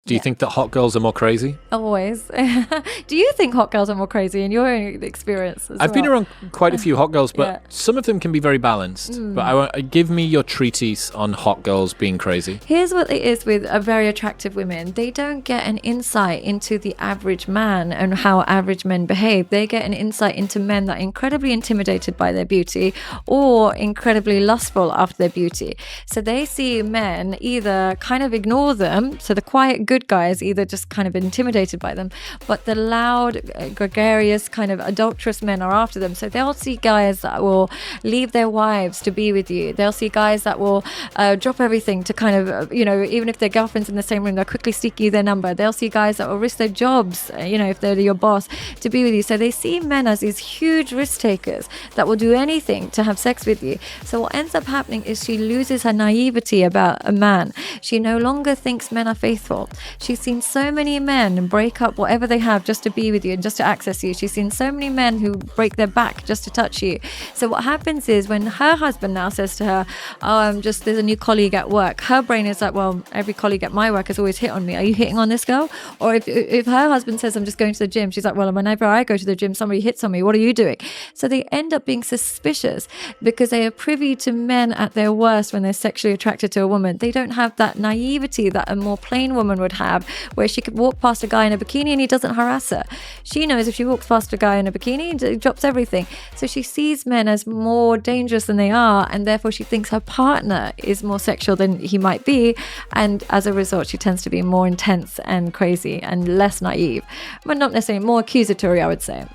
Do you think that hot girls are more crazy? Always. Do you think hot girls are more crazy in your experience? I've been around quite a few hot girls, but Yeah. some of them can be very balanced. But give me your treatise on hot girls being crazy. Here's what it is with very attractive women. They don't get an insight into the average man and how average men behave. They get an insight into men that are incredibly intimidated by their beauty or incredibly lustful after their beauty. So they see men either kind of ignore them, so the quiet good guys either just kind of intimidated by them, but the loud, gregarious, kind of adulterous men are after them. So they'll see guys that will leave their wives to be with you. They'll see guys that will drop everything to kind of, even if their girlfriend's in the same room, they'll quickly seek you their number. They'll see guys that will risk their jobs, if they're your boss, to be with you. So they see men as these huge risk takers that will do anything to have sex with you. So what ends up happening is she loses her naivety about a man. She no longer thinks men are faithful. She's seen so many men break up whatever they have just to be with you and just to access you. She's seen so many men who break their back just to touch you. So what happens is when her husband now says to her, there's a new colleague at work, her brain is like, well, every colleague at my work has always hit on me. Are you hitting on this girl? Or if her husband says, I'm just going to the gym, she's like, well, whenever I go to the gym, somebody hits on me. What are you doing? So they end up being suspicious because they are privy to men at their worst when they're sexually attracted to a woman. They don't have that naivety that a more plain woman would have, where she could walk past a guy in a bikini and he doesn't harass her. She knows if she walks past a guy in a bikini, he drops everything. So she sees men as more dangerous than they are, and therefore she thinks her partner is more sexual than he might be, and as a result she tends to be more intense and crazy and less naive, but not necessarily more accusatory, I would say.